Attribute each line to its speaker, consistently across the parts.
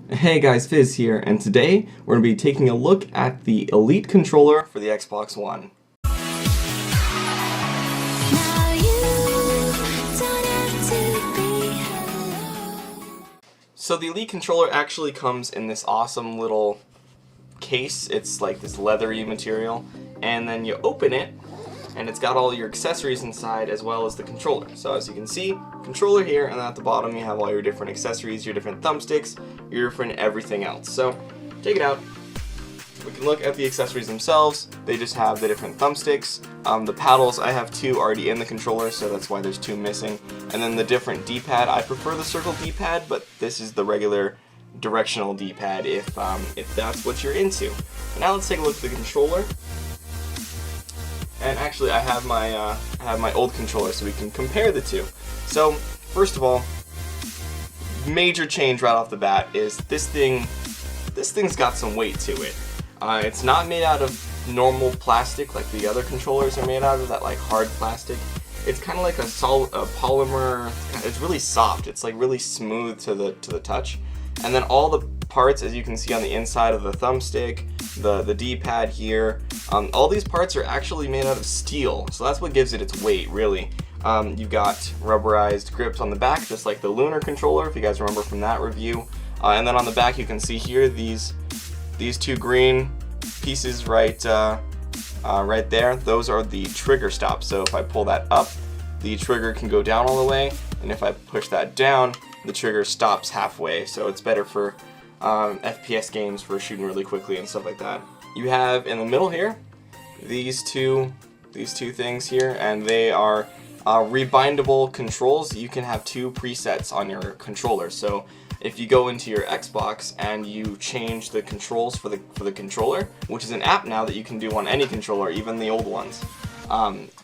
Speaker 1: Hey guys, Fizz here, and today we're going to be taking a look at the Elite controller for the Xbox One. So the Elite controller actually comes in this awesome little case. It's like this leathery material, and then you open it and it's got all your accessories inside as well as the controller. So as you can see, controller here, and then at the bottom you have all your different accessories, your different thumbsticks, your different everything else. So take it out. We can look at the accessories themselves. They just have the different thumbsticks. The paddles, I have two already in the controller, so that's why there's two missing. And then the different D-pad. I prefer the circle D-pad, but this is the regular directional D-pad if that's what you're into. Now let's take a look at the controller. And actually, I have my old controller, so we can compare the two. So first of all, major change right off the bat is this thing's got some weight to it. It's not made out of normal plastic like the other controllers are made out of, that like hard plastic. It's kind of like a polymer. It's really soft. It's like really smooth to the touch. And then all the parts, as you can see on the inside of the thumbstick, the D-pad here, all these parts are actually made out of steel, so that's what gives it its weight, really. You've got rubberized grips on the back, just like the Lunar controller, if you guys remember from that review. And then on the back you can see here these two green pieces right there. Those are the trigger stops. So if I pull that up, the trigger can go down all the way, and if I push that down, the trigger stops halfway. So it's better for FPS games, for shooting really quickly and stuff like that. You have in the middle here these two things here, and they are rebindable controls. You can have two presets on your controller. So if you go into your Xbox and you change the controls for the controller, which is an app now that you can do on any controller, even the old ones.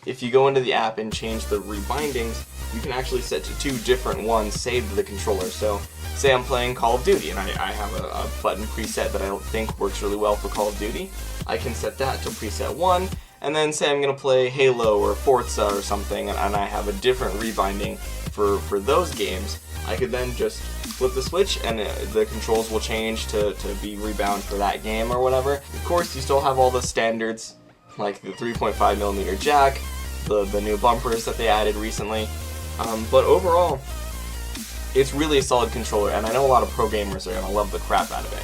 Speaker 1: If you go into the app and change the rebindings, you can actually set to two different ones saved to the controller. So say I'm playing Call of Duty and I have a button preset that I think works really well for Call of Duty. I can set that to preset 1, and then say I'm going to play Halo or Forza or something, and I have a different rebinding for those games. I could then just flip the switch and the controls will change to be rebound for that game or whatever. Of course, you still have all the standards like the 3.5mm jack, the new bumpers that they added recently. But overall, it's really a solid controller, and I know a lot of pro gamers are going to love the crap out of it.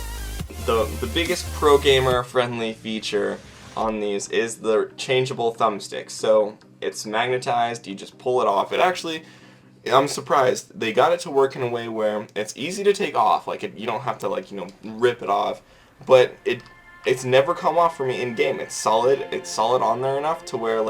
Speaker 1: The biggest pro gamer friendly feature on these is the changeable thumbstick. So it's magnetized, you just pull it off. It actually, I'm surprised, they got it to work in a way where it's easy to take off. Like you don't have to rip it off, but it's never come off for me in game. It's solid on there enough to where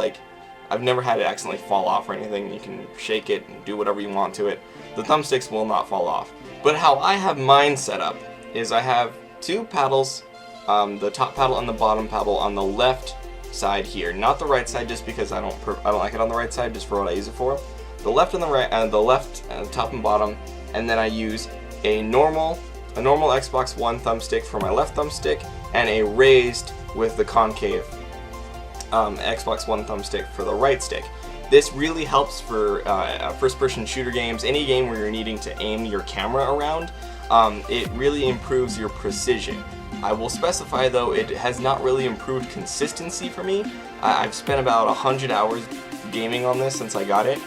Speaker 1: I've never had it accidentally fall off or anything. You can shake it and do whatever you want to it. The thumbsticks will not fall off. But how I have mine set up is I have two paddles, the top paddle and the bottom paddle on the left side here, not the right side, just because I don't like it on the right side, just for what I use it for. The left and the right, the left and top and bottom, and then I use a normal Xbox One thumbstick for my left thumbstick, and a raised with the concave Xbox One thumbstick for the right stick. This really helps for first-person shooter games, any game where you're needing to aim your camera around. It really improves your precision. I will specify though, it has not really improved consistency for me. I've spent about 100 hours gaming on this since I got it,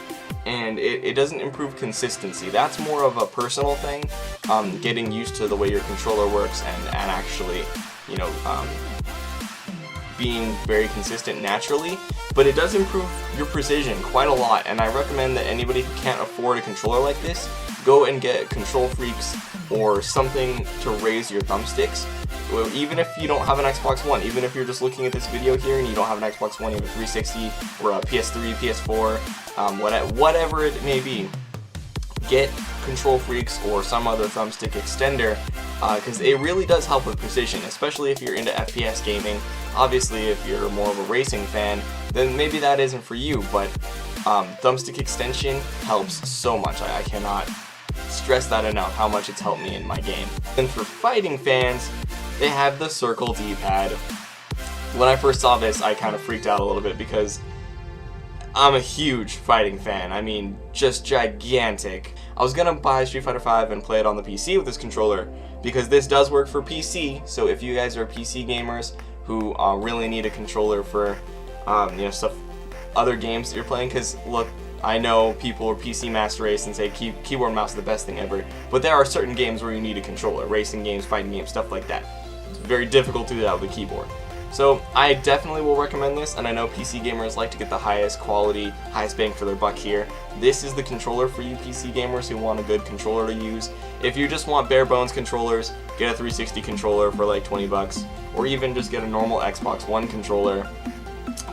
Speaker 1: and it doesn't improve consistency. That's more of a personal thing, getting used to the way your controller works and actually, being very consistent naturally, but it does improve your precision quite a lot, and I recommend that anybody who can't afford a controller like this, go and get Control Freaks or something to raise your thumbsticks. Even if you don't have an Xbox One, even if you're just looking at this video here and you don't have an Xbox One, you have a 360 or a PS3, PS4, whatever it may be, get Control Freaks or some other thumbstick extender, because it really does help with precision, especially if you're into FPS gaming. Obviously, if you're more of a racing fan, then maybe that isn't for you, but thumbstick extension helps so much. I cannot stress that enough, how much it's helped me in my game. And for fighting fans, they have the circle D-pad. When I first saw this, I kind of freaked out a little bit because I'm a huge fighting fan. I mean, just gigantic. I was gonna buy Street Fighter V and play it on the PC with this controller, because this does work for PC. So if you guys are PC gamers who really need a controller for stuff, other games that you're playing, because look, I know people are PC Master Race and say keyboard and mouse is the best thing ever, but there are certain games where you need a controller, racing games, fighting games, stuff like that. It's very difficult to do that with a keyboard. So I definitely will recommend this, and I know PC gamers like to get the highest quality, highest bang for their buck here. This is the controller for you PC gamers who want a good controller to use. If you just want bare bones controllers, get a 360 controller for like 20 bucks, or even just get a normal Xbox One controller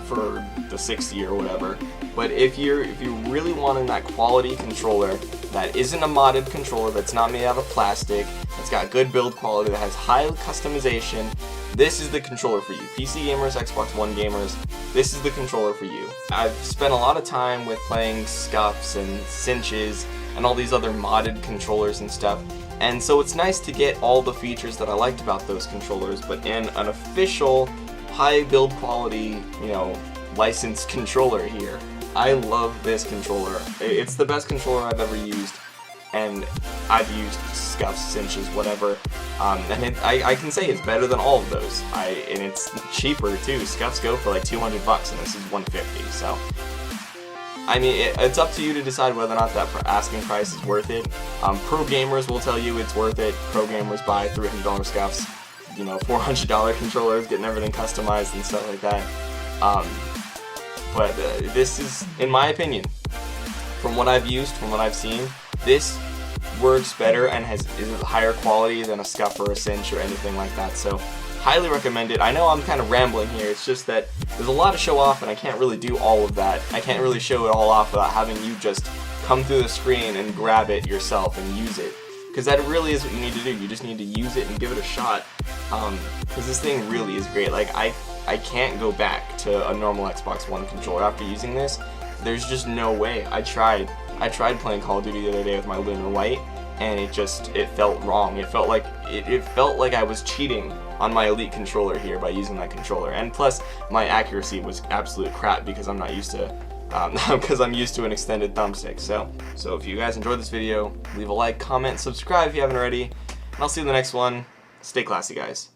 Speaker 1: for the 60 or whatever. But if you're really wanting that quality controller that isn't a modded controller, that's not made out of plastic, that's got good build quality, that has high customization, this is the controller for you. PC gamers, Xbox One gamers, this is the controller for you. I've spent a lot of time with playing Scuffs and Cinches and all these other modded controllers and stuff, and so it's nice to get all the features that I liked about those controllers, but in an official, high build quality, licensed controller here. I love this controller. It's the best controller I've ever used, and I've used Scuffs, Cinches, whatever, and I can say it's better than all of those. And it's cheaper too. Scuffs go for like 200 bucks, and this is 150. So, I mean, it's up to you to decide whether or not that asking price is worth it. Pro gamers will tell you it's worth it. Pro gamers buy $300 Scuffs, $400 controllers, getting everything customized and stuff like that. But this is, in my opinion, from what I've used, from what I've seen, this works better and is of higher quality than a Scuff or a Cinch or anything like that. So, highly recommend it. I know I'm kind of rambling here. It's just that there's a lot to show off, and I can't really do all of that. I can't really show it all off without having you just come through the screen and grab it yourself and use it. Because that really is what you need to do. You just need to use it and give it a shot. Because this thing really is great. Like, I can't go back to a normal Xbox One controller after using this. There's just no way. I tried playing Call of Duty the other day with my Lunar White, and it felt wrong. It felt like I was cheating on my Elite controller here by using that controller. And plus, my accuracy was absolute crap because I'm not used to because I'm used to an extended thumbstick. So if you guys enjoyed this video, leave a like, comment, subscribe if you haven't already, and I'll see you in the next one. Stay classy, guys.